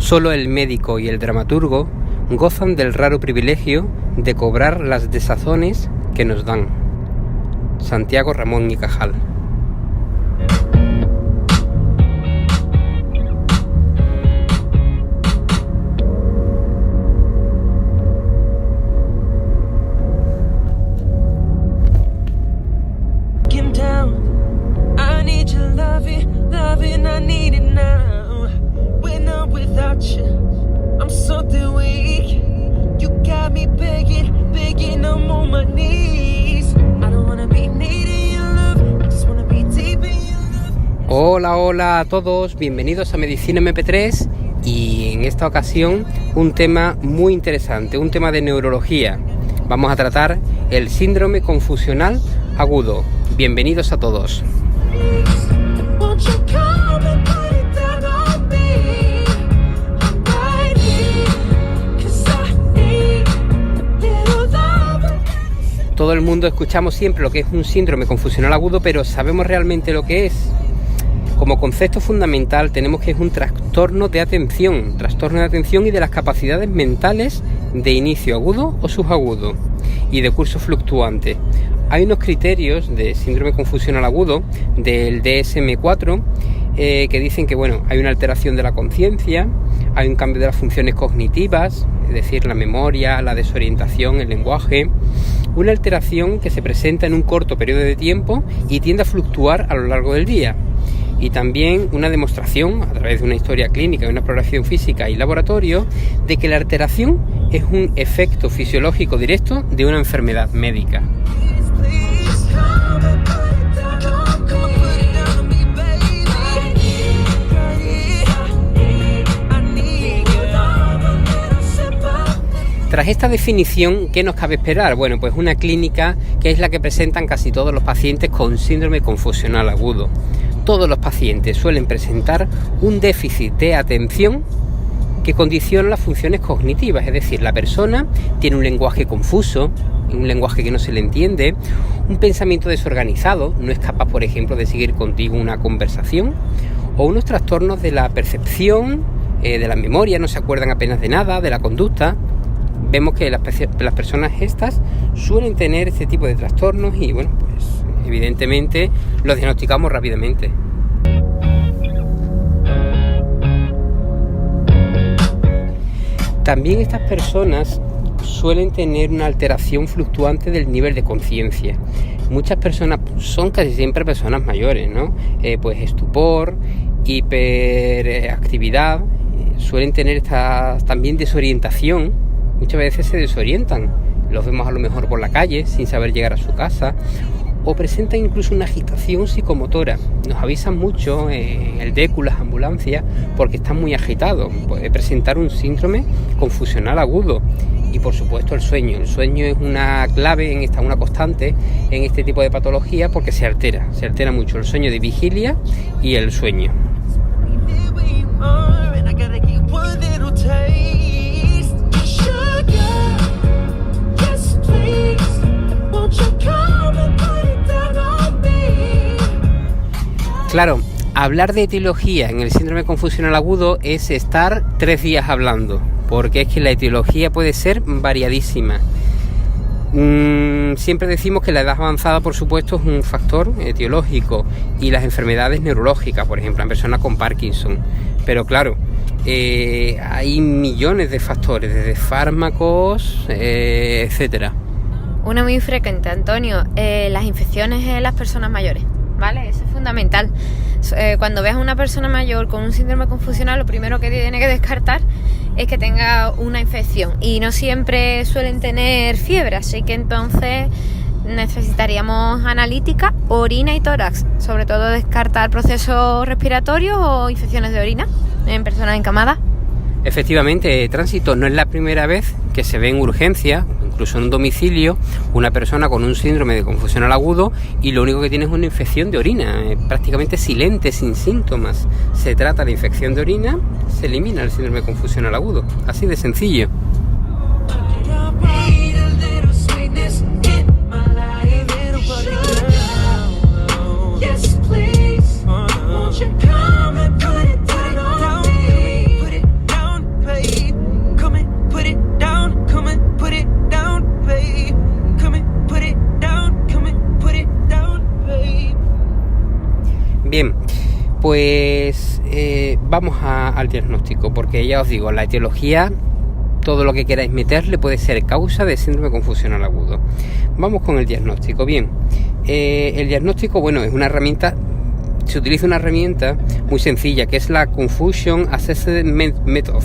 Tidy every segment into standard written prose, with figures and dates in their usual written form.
Solo el médico y el dramaturgo gozan del raro privilegio de cobrar las desazones que nos dan. Santiago Ramón y Cajal. Hola a todos, bienvenidos a Medicina MP3 y en esta ocasión un tema muy interesante, un tema de neurología. Vamos a tratar el síndrome confusional agudo. Bienvenidos a todos. Todo el mundo escuchamos siempre lo que es un síndrome confusional agudo, pero ¿sabemos realmente lo que es? Como concepto fundamental tenemos que es un trastorno de atención y de las capacidades mentales de inicio agudo o subagudo y de curso fluctuante. Hay unos criterios de síndrome confusional agudo del DSM-4 que dicen que hay una alteración de la conciencia, hay un cambio de las funciones cognitivas, es decir, la memoria, la desorientación, el lenguaje, una alteración que se presenta en un corto periodo de tiempo y tiende a fluctuar a lo largo del día. Y también una demostración, a través de una historia clínica y una exploración física y laboratorio, de que la alteración es un efecto fisiológico directo de una enfermedad médica. Tras esta definición, ¿qué nos cabe esperar? Pues una clínica que es la que presentan casi todos los pacientes con síndrome confusional agudo. Todos los pacientes suelen presentar un déficit de atención que condiciona las funciones cognitivas, es decir, la persona tiene un lenguaje confuso, un lenguaje que no se le entiende, un pensamiento desorganizado, no es capaz, por ejemplo, de seguir contigo una conversación, o unos trastornos de la percepción, de la memoria, no se acuerdan apenas de nada, de la conducta. Vemos que las personas estas suelen tener este tipo de trastornos y evidentemente los diagnosticamos rápidamente. También estas personas suelen tener una alteración fluctuante del nivel de conciencia. Muchas personas, son casi siempre personas mayores, ¿no? Estupor, hiperactividad, suelen tener también desorientación. Muchas veces se desorientan, los vemos a lo mejor por la calle sin saber llegar a su casa, o presentan incluso una agitación psicomotora. Nos avisan mucho en el DECU, las ambulancias, porque están muy agitados. Puede presentar un síndrome confusional agudo. Y por supuesto el sueño. El sueño es una clave, una constante en este tipo de patología porque se altera mucho el sueño de vigilia y el sueño. Claro, hablar de etiología en el síndrome confusional agudo es estar 3 días hablando, porque es que la etiología puede ser variadísima. Siempre decimos que la edad avanzada, por supuesto, es un factor etiológico y las enfermedades neurológicas, por ejemplo, en personas con Parkinson. Pero claro, hay millones de factores, desde fármacos, etcétera. Una muy frecuente, Antonio, las infecciones en las personas mayores. ¿Vale? Eso es fundamental. Cuando veas a una persona mayor con un síndrome confusional, lo primero que tiene que descartar es que tenga una infección y no siempre suelen tener fiebre, así que entonces necesitaríamos analítica, orina y tórax, sobre todo descartar procesos respiratorios o infecciones de orina en personas encamadas. Efectivamente, Tránsito, no es la primera vez que se ve en urgencia, incluso en un domicilio, una persona con un síndrome de confusional agudo y lo único que tiene es una infección de orina, prácticamente silente, sin síntomas. Se trata de infección de orina, se elimina el síndrome confusional agudo, así de sencillo. vamos al diagnóstico, porque ya os digo, la etiología, todo lo que queráis meterle puede ser causa de síndrome confusional agudo. Vamos con el diagnóstico. Bien, el diagnóstico, bueno, es una herramienta, se utiliza una herramienta muy sencilla, que es la Confusion Assessment Method,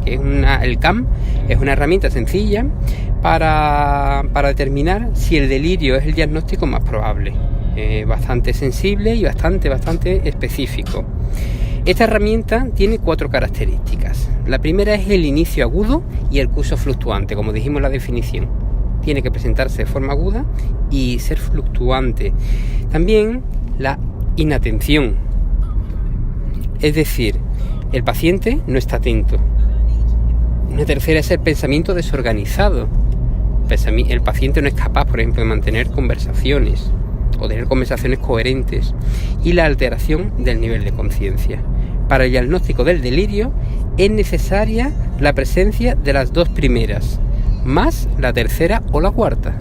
que es el CAM, es una herramienta sencilla para determinar si el delirio es el diagnóstico más probable. Bastante sensible y bastante específico. Esta herramienta tiene 4 características. La primera es el inicio agudo y el curso fluctuante, como dijimos en la definición. Tiene que presentarse de forma aguda y ser fluctuante. También la inatención, es decir, el paciente no está atento. Una tercera es el pensamiento desorganizado. El paciente no es capaz, por ejemplo, de mantener conversaciones o tener conversaciones coherentes, y la alteración del nivel de conciencia. Para el diagnóstico del delirio es necesaria la presencia de las 2 primeras, más la tercera o la cuarta.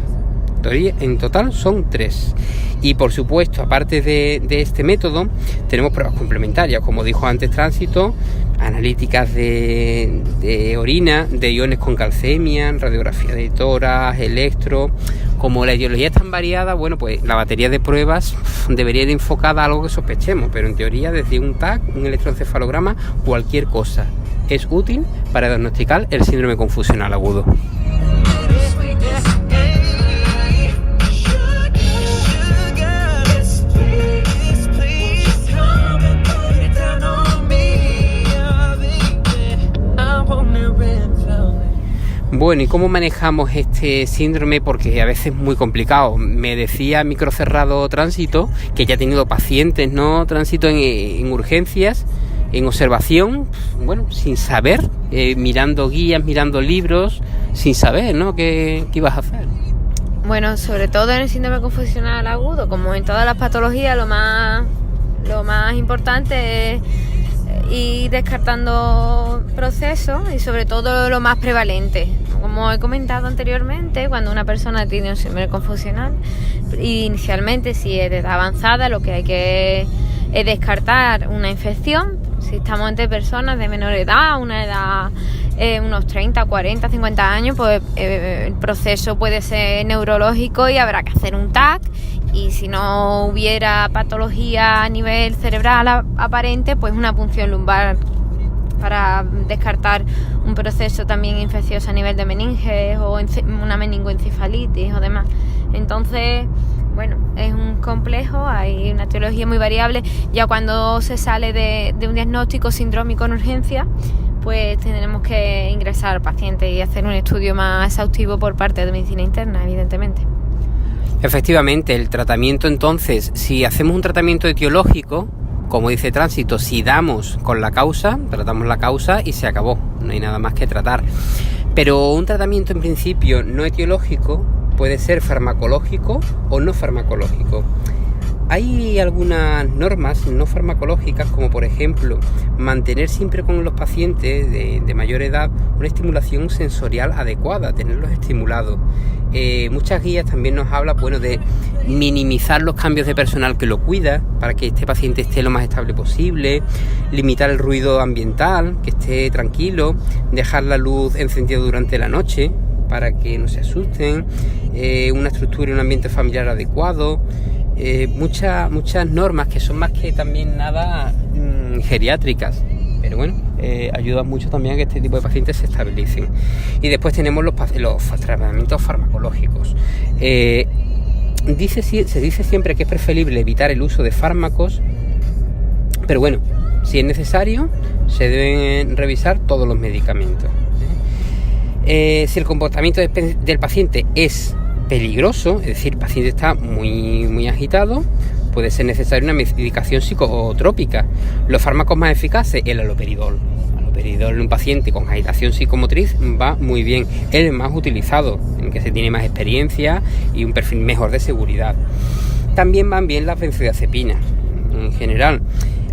En total son 3. Y por supuesto, aparte de este método, tenemos pruebas complementarias, como dijo antes Tránsito, analíticas de orina, de iones con calcemia, radiografía de tórax, electro. Como la etiología es tan variada, bueno, pues la batería de pruebas debería ir enfocada a algo que sospechemos, pero en teoría desde un TAC, un electroencefalograma, cualquier cosa es útil para diagnosticar el síndrome confusional agudo. Bueno, ¿y cómo manejamos este síndrome? Porque a veces es muy complicado. Me decía microcerrado Tránsito que ya ha tenido pacientes, ¿no? Tránsito en urgencias, en observación, bueno, sin saber, mirando guías, mirando libros, sin saber, ¿no? ¿Qué ibas a hacer? Bueno, sobre todo en el síndrome confusional agudo, como en todas las patologías, lo más importante es ir descartando procesos y sobre todo lo más prevalente. Como he comentado anteriormente, cuando una persona tiene un síndrome confusional, inicialmente si es de edad avanzada, lo que hay que es descartar una infección. Si estamos entre personas de menor edad, una edad unos 30, 40, 50 años, pues el proceso puede ser neurológico y habrá que hacer un TAC. Y si no hubiera patología a nivel cerebral aparente, pues una punción lumbar para descartar un proceso también infeccioso a nivel de meninges o una meningoencefalitis o demás. Entonces, bueno, es un complejo, hay una etiología muy variable. Ya cuando se sale de un diagnóstico sindrómico en urgencia, pues tendremos que ingresar al paciente y hacer un estudio más exhaustivo por parte de medicina interna, evidentemente. Efectivamente, el tratamiento entonces, si hacemos un tratamiento etiológico, como dice Tránsito, si damos con la causa, tratamos la causa y se acabó, no hay nada más que tratar. Pero un tratamiento en principio no etiológico puede ser farmacológico o no farmacológico. Hay algunas normas no farmacológicas, como por ejemplo mantener siempre con los pacientes de mayor edad una estimulación sensorial adecuada, tenerlos estimulados. Muchas guías también nos hablan, bueno, de minimizar los cambios de personal que lo cuida para que este paciente esté lo más estable posible, limitar el ruido ambiental, que esté tranquilo, dejar la luz encendida durante la noche para que no se asusten, una estructura y un ambiente familiar adecuado. Muchas normas que son más que también nada geriátricas, pero bueno, ayudan mucho también a que este tipo de pacientes se estabilicen. Y después tenemos los tratamientos farmacológicos. Se dice siempre que es preferible evitar el uso de fármacos, pero bueno, si es necesario se deben revisar todos los medicamentos. Si el comportamiento del paciente es peligroso, es decir, el paciente está muy agitado, puede ser necesaria una medicación psicotrópica. Los fármacos más eficaces, el haloperidol. Haloperidol en un paciente con agitación psicomotriz va muy bien, es el más utilizado, en que se tiene más experiencia y un perfil mejor de seguridad. También van bien las benzodiazepinas en general.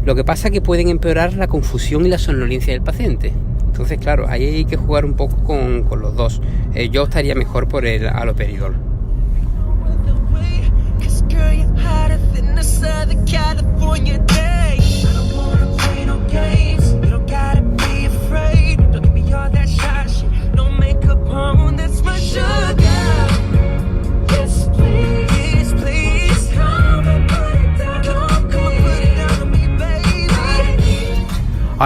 Lo que pasa es que pueden empeorar la confusión y la somnolencia del paciente. Entonces, claro, ahí hay que jugar un poco con los dos. Yo estaría mejor por el haloperidol. Girl, you're hotter than the Southern California days. I don't wanna play no games.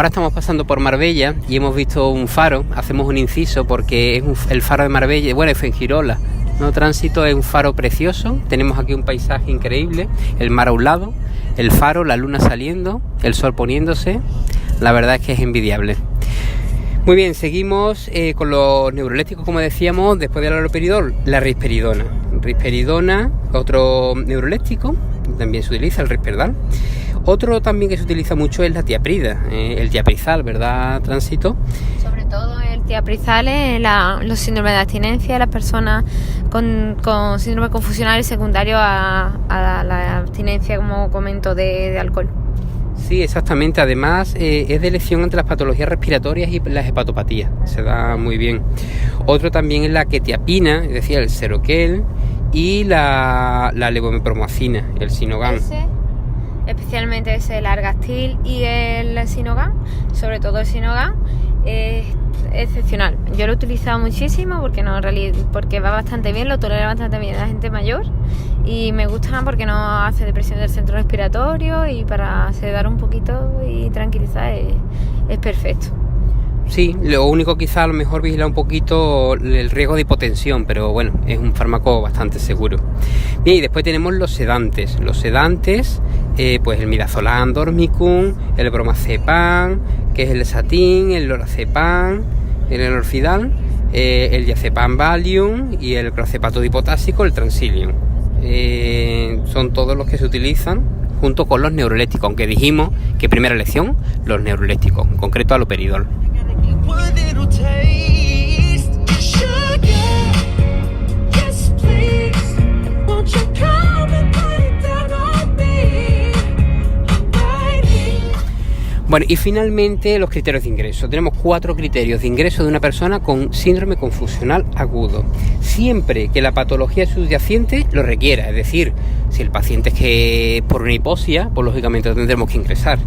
Ahora estamos pasando por Marbella y hemos visto un faro, hacemos un inciso porque es el faro de Marbella, bueno, es Fuengirola, ¿no? Tránsito es un faro precioso, tenemos aquí un paisaje increíble, el mar a un lado, el faro, la luna saliendo, el sol poniéndose, la verdad es que es envidiable. Muy bien, seguimos con los neurolépticos, como decíamos, después del haloperidol, la risperidona. Risperidona, otro neuroléptico, también se utiliza el Risperdal. Otro también que se utiliza mucho es la tiaprida, el tiaprizal, ¿verdad, Tránsito? Sobre todo el tiaprizal es los síndromes de abstinencia, las personas con síndrome confusional y secundario a la abstinencia, como comento, de alcohol. Sí, exactamente. Además, es de elección entre las patologías respiratorias y las hepatopatías. Se da muy bien. Otro también es la quetiapina, es decir, el Seroquel, y la levomepromacina, el Sinogan. Especialmente ese, el Argastil y el Sinogan, sobre todo el Sinogan, es excepcional. Yo lo he utilizado muchísimo porque va bastante bien, lo tolera bastante bien la gente mayor y me gusta porque no hace depresión del centro respiratorio y para sedar un poquito y tranquilizar es perfecto. Sí, lo único quizá a lo mejor vigila un poquito el riesgo de hipotensión, pero bueno, es un fármaco bastante seguro. Bien, y después tenemos los sedantes. Los sedantes, pues el midazolam dormicum, el bromazepam, que es el Esatin, el lorazepam, el Orfidal, el diazepam Valium y el clozapato dipotásico, el Transilium. Son todos los que se utilizan junto con los neurolépticos, aunque dijimos que primera elección, los neurolépticos, en concreto haloperidol. Bueno, y finalmente los criterios de ingreso. Tenemos 4 criterios de ingreso de una persona con síndrome confusional agudo. Siempre que la patología subyacente lo requiera, es decir, si el paciente es que por una hipoxia, pues lógicamente tendremos que ingresar.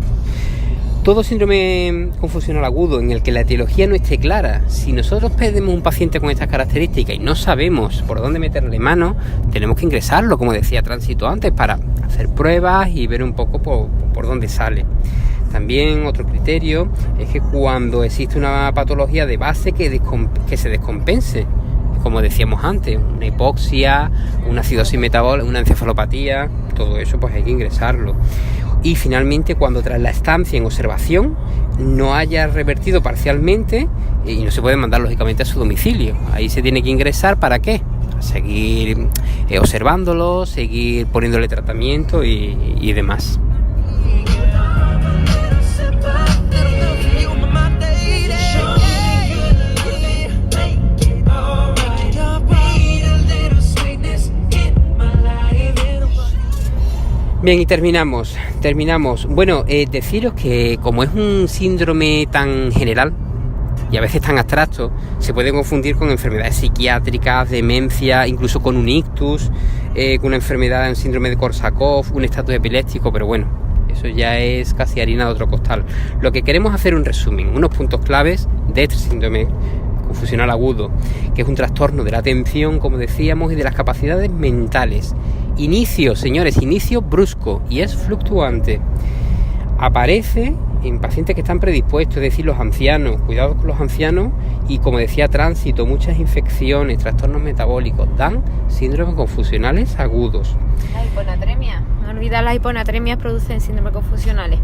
Todo síndrome confusional agudo en el que la etiología no esté clara, si nosotros pedimos un paciente con estas características y no sabemos por dónde meterle mano, tenemos que ingresarlo, como decía Tránsito antes, para hacer pruebas y ver un poco por dónde sale. También otro criterio es que cuando existe una patología de base que se descompense, como decíamos antes, una hipoxia, una acidosis metabólica, una encefalopatía, todo eso pues hay que ingresarlo. Y finalmente cuando tras la estancia en observación no haya revertido parcialmente y no se puede mandar lógicamente a su domicilio, ahí se tiene que ingresar. ¿Para qué? Para seguir observándolo, seguir poniéndole tratamiento y demás. Bien, y terminamos. Bueno, deciros que como es un síndrome tan general y a veces tan abstracto, se puede confundir con enfermedades psiquiátricas, demencia, incluso con un ictus, con una enfermedad, un síndrome de Korsakoff, un estatus epiléptico, pero bueno, eso ya es casi harina de otro costal. Lo que queremos hacer un resumen, unos puntos claves de este síndrome confusional agudo, que es un trastorno de la atención, como decíamos, y de las capacidades mentales. Inicio, señores, inicio brusco y es fluctuante. Aparece en pacientes que están predispuestos, es decir, los ancianos, cuidado con los ancianos, y como decía Tránsito, muchas infecciones, trastornos metabólicos, dan síndromes confusionales agudos. La hiponatremia, no olvidar, las hiponatremias producen síndromes confusionales.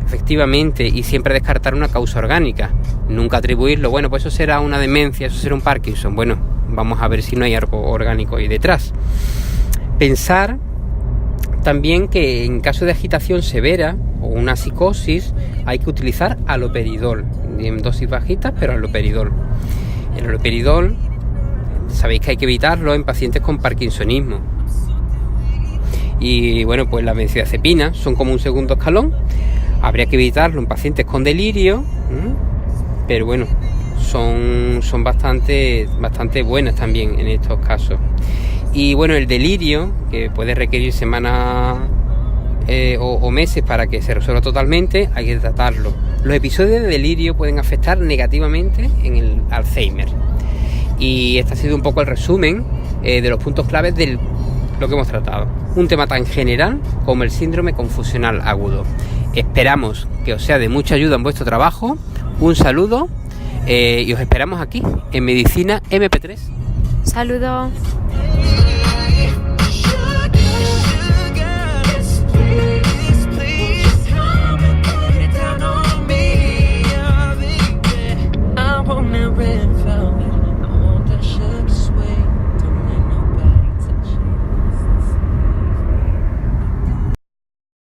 Efectivamente, y siempre descartar una causa orgánica, nunca atribuirlo, bueno, pues eso será una demencia, eso será un Parkinson, bueno, vamos a ver si no hay algo orgánico ahí detrás. Pensar también que en caso de agitación severa o una psicosis hay que utilizar haloperidol, en dosis bajitas, pero haloperidol. El haloperidol, sabéis que hay que evitarlo en pacientes con parkinsonismo. Y bueno, pues la benzodiazepina son como un segundo escalón. Habría que evitarlo en pacientes con delirio, pero bueno, son bastante buenas también en estos casos. Y bueno, el delirio, que puede requerir semanas o meses para que se resuelva totalmente, hay que tratarlo. Los episodios de delirio pueden afectar negativamente en el Alzheimer. Y este ha sido un poco el resumen de los puntos claves de lo que hemos tratado. Un tema tan general como el síndrome confusional agudo. Esperamos que os sea de mucha ayuda en vuestro trabajo. Un saludo y os esperamos aquí en Medicina MP3. Saludos.